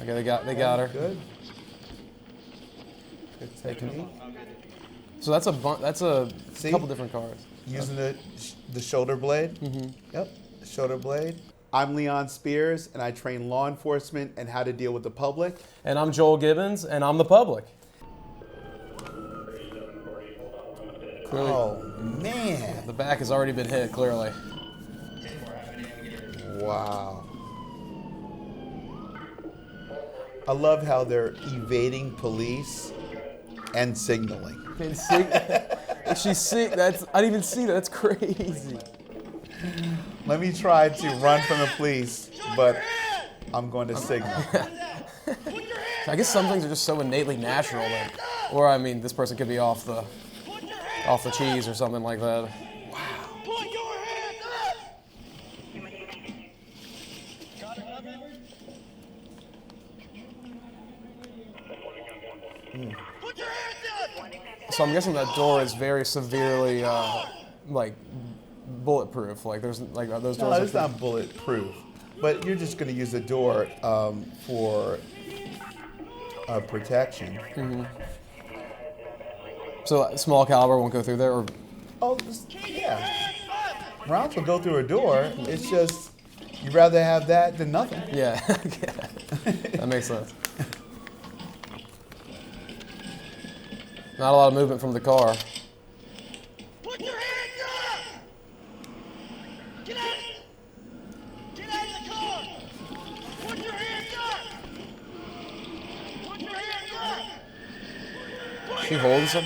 Okay, they got her. Good. Good technique. So that's a See? couple different cars. Using the shoulder blade. Mm-hmm. Yep, the shoulder blade. I'm Leon Spears, and I train law enforcement and how to deal with the public. And I'm Joel Gibbons, and I'm the public. Clearly, Oh, man. the back has already been hit, clearly. Wow. I love how they're evading police and signaling. That's I didn't even see that. That's crazy. Let me try to run from the police, but I'm going to signal. I guess some things are just so innately natural that, or I mean, this person could be off the cheese or something like that. Put your hands up! Put your hands up! So I'm guessing that door is very severely, like, bulletproof. Like those doors. No, it's not bulletproof, but you're just going to use the door for protection. Mm-hmm. So small caliber won't go through there, or Oh, yeah. Rounds will go through a door. It's just you'd rather have that than nothing. yeah, that makes sense. Not a lot of movement from the car. Put your hands up! Get out! Get out of the car! Put your hands up! Put your hands up! She holding some.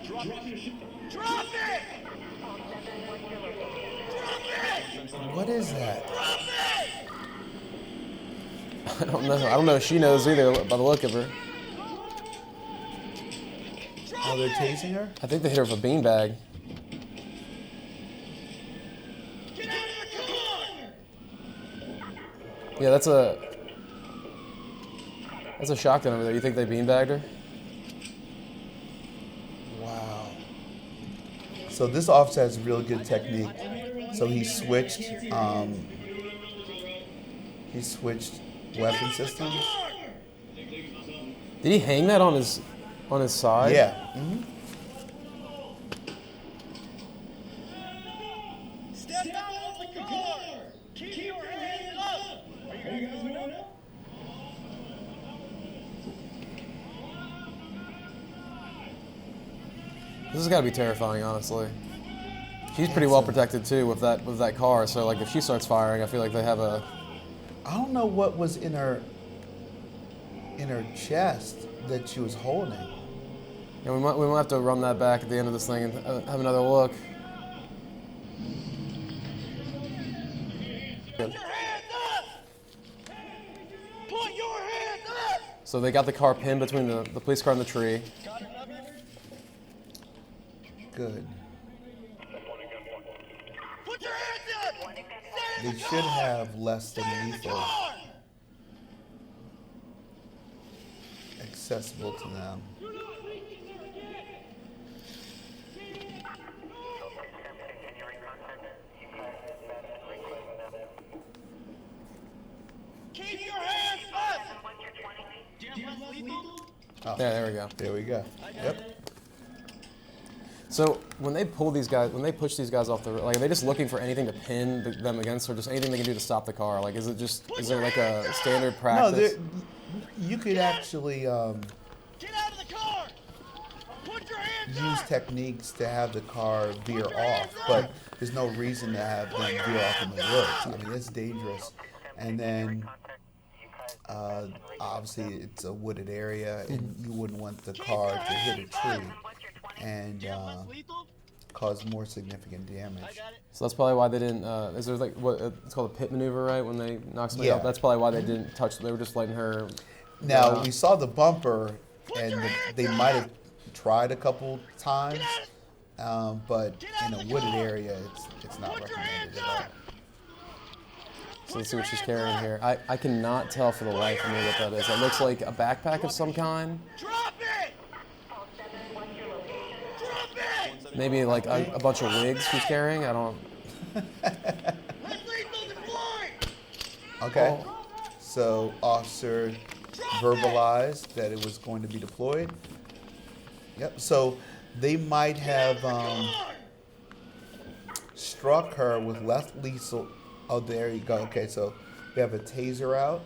Drop it! Drop it! Drop it! What is that? Drop it! I don't know. I don't know if she knows either by the look of her. Oh, they're tasing her? I think they hit her with a beanbag. Get out of the car! Yeah, that's a shotgun over there. You think they beanbagged her? Wow. So this officer has really good technique. So he switched weapon systems. Did he hang that on his side? Yeah. Mm-hmm. Step out of the car! Keep your hands up! Are you guys doing it? This has got to be terrifying, honestly. She's pretty well protected too with that car. So like if she starts firing, I feel like they have a. I don't know what was in her chest that she was holding. Yeah, we might have to run that back at the end of this thing and have another look. Put your hands up! Put your hands up! So they got the car pinned between the police car and the tree. Good. Put your hands up! Stay in They the should car! have less than Stay in the lethal car! accessible to them. Keep your hands up! Do you have less lethal? Oh, Yeah, there we go. there we go. Yep. So when they pull these guys, when they push these guys off the, like, are they just looking for anything to pin them against, or just anything they can do to stop the car? Like, is there like a standard No, practice? you could actually Get out of the car! Put your hands use up! techniques to have the car veer off, but there's no reason to have them veer off in the woods. I mean, it's dangerous. And then, obviously, it's a wooded area, and you wouldn't want the car to hit a tree and Lethal? cause more significant damage. I got it. So that's probably why they didn't. Is there like what it's called a pit maneuver, right? When they knock somebody Yeah. out, that's probably why they didn't touch. They were just letting her. Now, we saw the bumper, and they might have tried a couple times, but in a wooded area, it's not recommended at all. So let's see what she's carrying here. I cannot tell for the life of me what that is. It looks like a backpack of some kind. Drop it! Drop it! Maybe like a bunch of wigs she's carrying. I don't. Let's lethal deployed! Okay. So officer verbalized that it was going to be deployed. Yep. So they might have struck her with less lethal. Oh, there you go. Okay, so we have a taser out.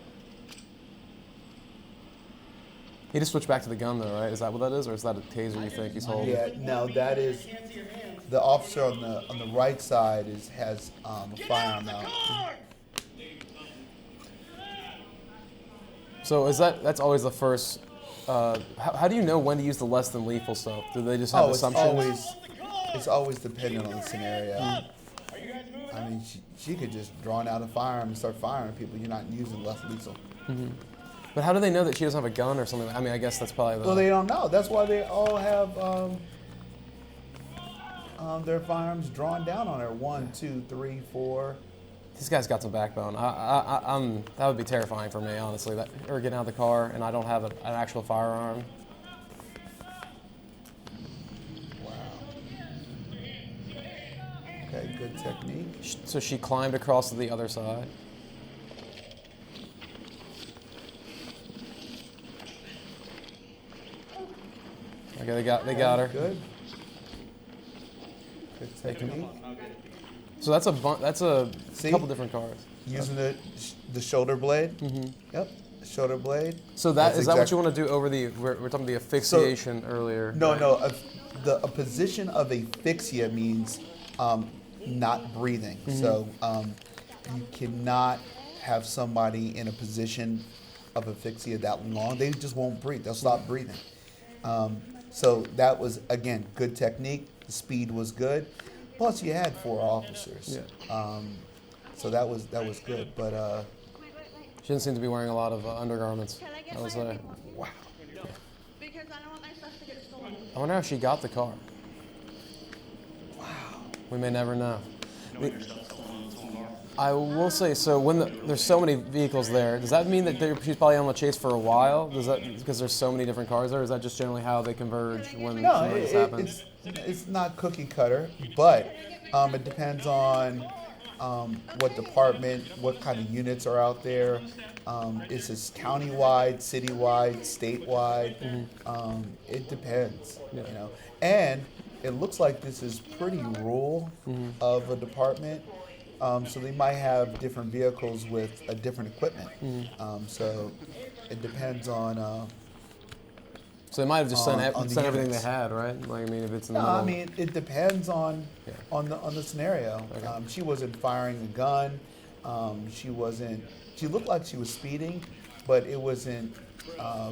He just switched back to the gun though, right? Is that what that is, or is that a taser you think he's holding? Yeah. No, that is the officer on the right side has a firearm out. So that's always the first. How do you know when to use the less than lethal stuff? Do they just have Oh, assumptions? it's always dependent on the scenario. I mean, she could just draw out a firearm and start firing people. You're not using less lethal. But how do they know that she doesn't have a gun or something? I mean, I guess that's probably the. Well, they don't know. That's why they all have their firearms drawn down on her. 1, 2, 3, 4. This guy's got some backbone. That would be terrifying for me, honestly. That or getting out of the car and I don't have an actual firearm. Wow. Okay, good technique. So she climbed across to the other side. Okay, they got her. Good. Good technique. So that's a See? couple different cars. Using the shoulder blade. Mm-hmm. Yep, shoulder blade. So that what you want to do over the? We're talking the asphyxiation earlier. No, a position of asphyxia means not breathing. Mm-hmm. So you cannot have somebody in a position of asphyxia that long. They just won't breathe. They'll stop breathing. So that was, again, good technique. The speed was good. Plus, you had 4 officers. Yeah. So that was good. But she didn't seem to be wearing a lot of undergarments. I was like, wow. Because I don't want my stuff to get stolen. I wonder how she got the car. Wow. We may never know. I will say, so when there's so many vehicles there, does that mean that she's probably on the chase for a while? Does that because there's so many different cars there? Or is that just generally how they converge when No, this happens? it's not cookie cutter, but it depends on what department, what kind of units are out there. Is this county-wide, city-wide, statewide? Mm-hmm. It depends, Yeah. you know. And it looks like this is pretty rural of a department. So they might have different vehicles with a different equipment. So it depends on. So they might have just sent the everything units. they had, right? Like, I mean, if it's in the No, middle. I mean it depends on Yeah. on the scenario. Okay. She wasn't firing a gun. She wasn't. She looked like she was speeding, but it wasn't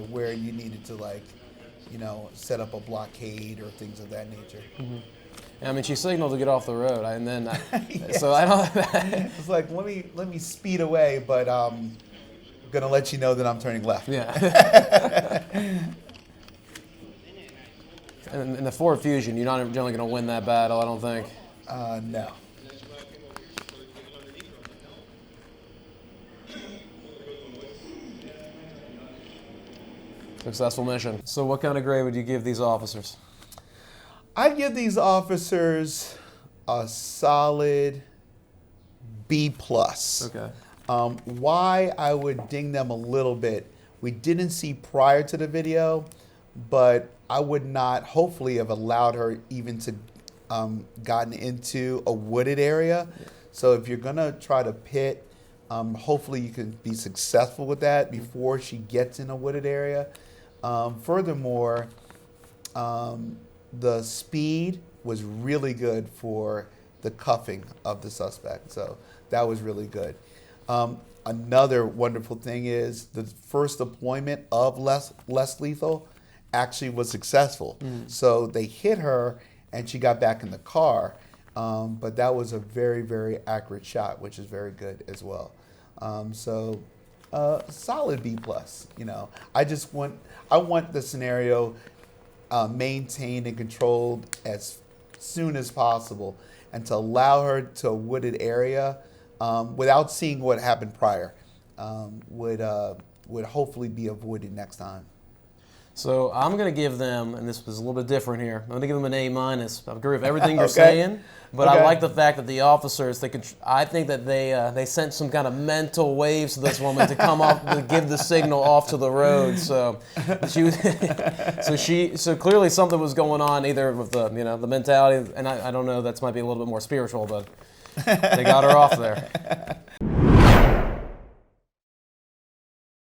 where you needed to set up a blockade or things of that nature. I mean, she signaled to get off the road, and then Yes. so I don't. It's like let me speed away, but I'm gonna let you know that I'm turning left. Yeah. And in the Ford Fusion, you're not generally going to win that battle, I don't think. No. Successful mission. So what kind of grade would you give these officers? I give these officers a solid B plus. Okay. Why I would ding them a little bit, we didn't see prior to the video, but I would not hopefully have allowed her even to gotten into a wooded area. So if you're gonna try to pit, hopefully you can be successful with that before she gets in a wooded area. Furthermore, the speed was really good for the cuffing of the suspect. So that was really good. Another wonderful thing is the first deployment of less lethal actually was successful. So they hit her and she got back in the car. But that was a very, very accurate shot, which is very good as well. Solid B plus. You know, I want the scenario maintained and controlled as soon as possible, and to allow her to a wooded area without seeing what happened prior would hopefully be avoided next time. So I'm gonna give them, and this was a little bit different here. I'm gonna give them an A-. I agree with everything you're Okay. saying, but Okay. I like the fact that the officers, I think that they sent some kind of mental waves to this woman to come off to give the signal off to the road. So so clearly something was going on either with the the mentality, and I don't know, that might be a little bit more spiritual, but they got her off there.